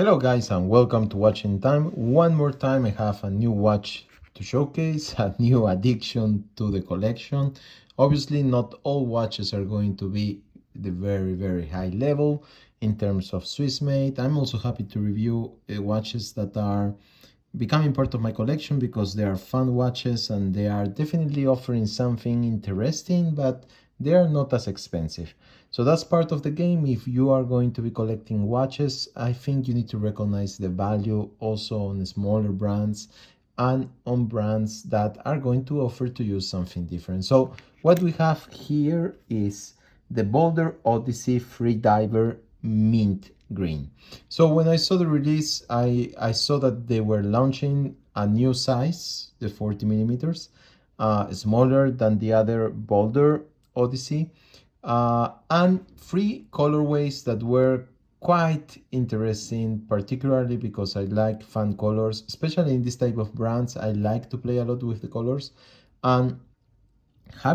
Hello guys and welcome to Watching Time. One more time I have a new watch to showcase, a new addition to the collection. Obviously not all watches are going to be the very high level in terms of Swiss made. I'm also happy to review watches that are becoming part of my collection because they are fun watches and they are definitely offering something interesting, but they are not as expensive. So that's part of the game. If you are going to be collecting watches, I think you need to recognize the value also on smaller brands and on brands that are going to offer to you something different. So what we have here is the Boldr Oddisey Freediver Mint Green. So when I saw the release, I saw that they were launching a new size, the 40 millimeters, smaller than the other Boldr Oddisey, and three colorways that were quite interesting, particularly because I like fun colors, especially in this type of brands. I like to play a lot with the colors. And I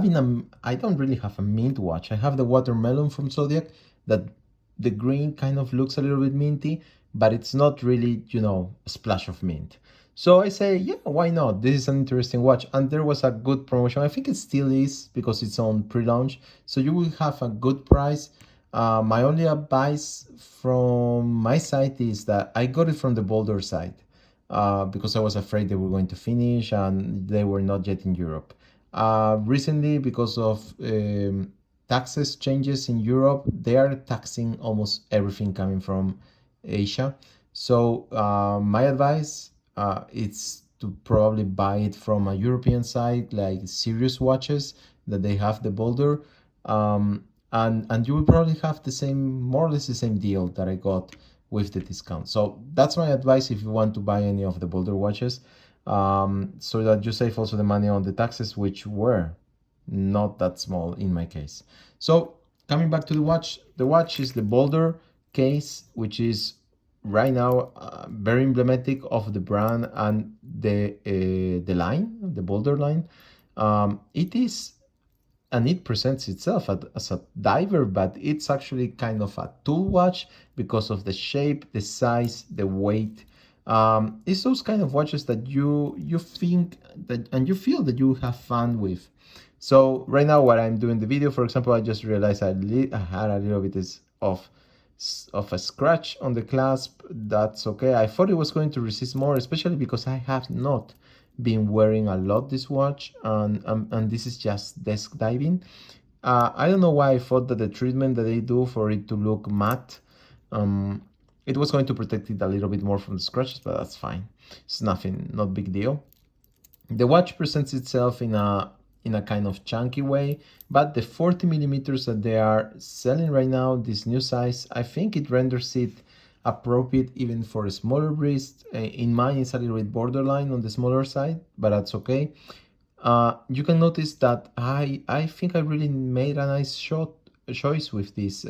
don't really have a mint watch. I have the watermelon from Zodiac that the green kind of looks a little bit minty, but it's not really, a splash of mint. So I say, yeah, why not? This is an interesting watch. And there was a good promotion. I think it still is because it's on pre-launch. So you will have a good price. My only advice from my side is that I got it from the Boldr side because I was afraid they were going to finish and they were not yet in Europe. Recently, because of taxes changes in Europe, they are taxing almost everything coming from Asia. So my advice is to probably buy it from a European site like Serious Watches that they have the Boldr, and you will probably have the same, more or less the same deal that I got with the discount. So that's my advice if you want to buy any of the Boldr watches, so that you save also the money on the taxes, which were not that small in my case. So coming back to the watch is the Boldr case, which is right now very emblematic of the brand and the line, the Boldr line. It is, and it presents itself as a diver, but it's actually kind of a tool watch because of the shape, the size, the weight. It's those kind of watches that you think that and you feel that you have fun with. So right now, while I'm doing the video, for example, I just realized I had a little bit of a scratch on the clasp. That's okay. I thought it was going to resist more, especially because I have not been wearing a lot this watch, and this is just desk diving. I don't know why I thought that the treatment that they do for it to look matte, it was going to protect it a little bit more from the scratches, but that's fine. It's nothing, not big deal. The watch presents itself in a kind of chunky way, but the 40 millimeters that they are selling right now, this new size, I think it renders it appropriate even for a smaller wrist. In mine, it's a little bit borderline on the smaller side, but that's okay. You can notice that I think I really made a nice choice with this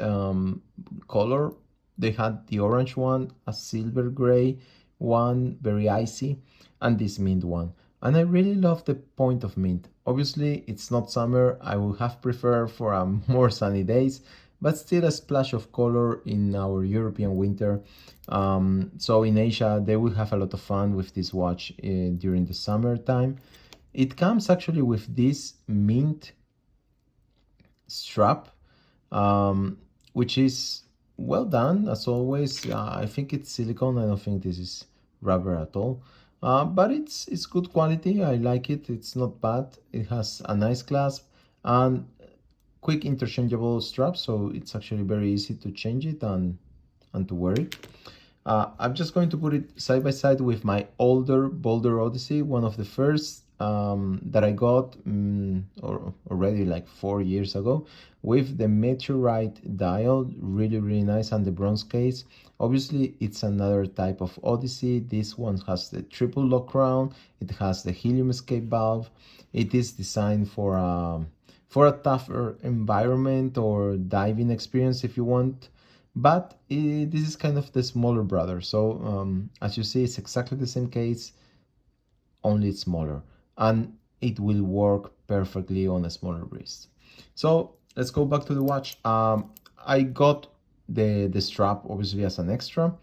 color. They had the orange one, a silver gray one, very icy, and this mint one. And I really love the point of mint. Obviously, it's not summer. I would have preferred for a more sunny days, but still a splash of color in our European winter. So in Asia, they will have a lot of fun with this watch during the summer time. It comes actually with this mint strap, which is well done as always. I think it's silicone. I don't think this is rubber at all. But it's good quality. I like it. It's not bad. It has a nice clasp and quick interchangeable strap, so it's actually very easy to change it and to wear it. I'm just going to put it side by side with my older Boldr Oddisey, one of the first that I got already like 4 years ago, with the meteorite dial, really nice, and the bronze case. Obviously, it's another type of Oddisey. This one has the triple lock crown. It has the helium escape valve. It is designed for a tougher environment or diving experience if you want. But this is kind of the smaller brother. So as you see, it's exactly the same case, only it's smaller, and it will work perfectly on a smaller wrist. So let's go back to the watch. I got the strap obviously as an extra.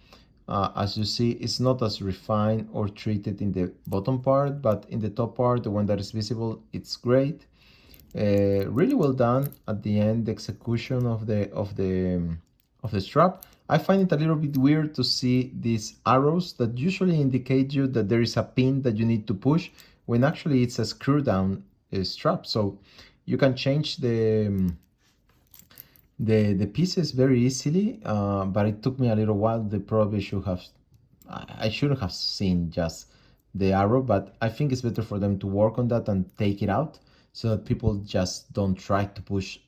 As you see, it's not as refined or treated in the bottom part, but in the top part, the one that is visible, it's great. Really well done at the end, the execution of the strap. I find it a little bit weird to see these arrows that usually indicate you that there is a pin that you need to push, when actually it's a screw down strap. So you can change the pieces very easily, but it took me a little while. They probably should have, I shouldn't have seen just the arrow, but I think it's better for them to work on that and take it out, so that people just don't try to push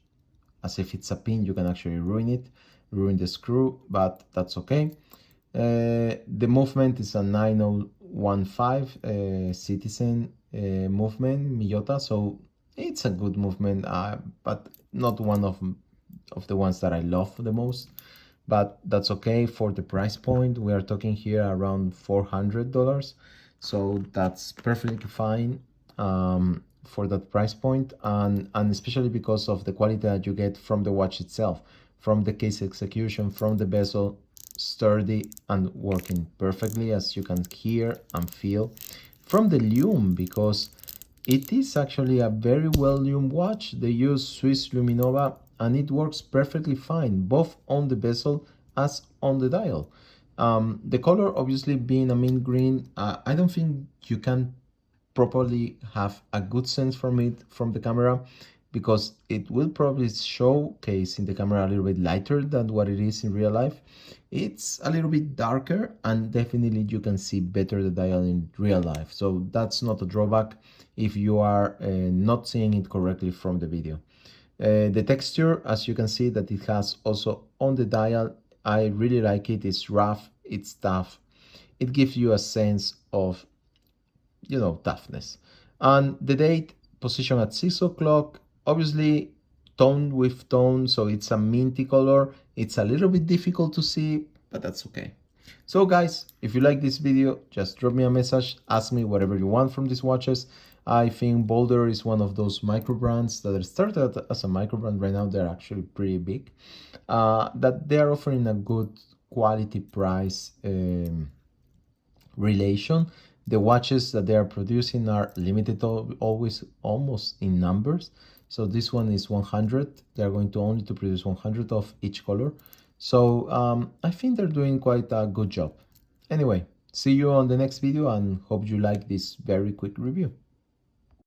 as if it's a pin. You can actually ruin it, ruin the screw, but that's okay. The movement is a 9015 Citizen movement, Miyota, so it's a good movement, but not one of the ones that I love the most. But that's okay for the price point. We are talking here around $400, so that's perfectly fine for that price point, and especially because of the quality that you get from the watch itself, from the case execution, from the bezel, sturdy and working perfectly, as you can hear and feel, from the lume, because it is actually a very well lumed watch. They use Swiss Luminova and it works perfectly fine, both on the bezel as on the dial. The color, obviously being a mint green, I don't think you can properly have a good sense from it from the camera, because it will probably showcase in the camera a little bit lighter than what it is in real life. It's a little bit darker, and definitely you can see better the dial in real life, so that's not a drawback if you are not seeing it correctly from the video. The texture, as you can see that it has also on the dial, I really like it. It's rough, it's tough, it gives you a sense of, you know, toughness. And the date position at 6 o'clock, obviously tone with tone, so it's a minty color. It's a little bit difficult to see, but that's okay. So guys, if you like this video, just drop me a message, ask me whatever you want from these watches. I think Boldr is one of those micro brands that are started as a micro brand. Right now they're actually pretty big, that they are offering a good quality price relation. The watches that they are producing are limited, always almost in numbers. So this one is 100. They are going to only to produce 100 of each color. So I think they're doing quite a good job. Anyway, see you on the next video and hope you like this very quick review.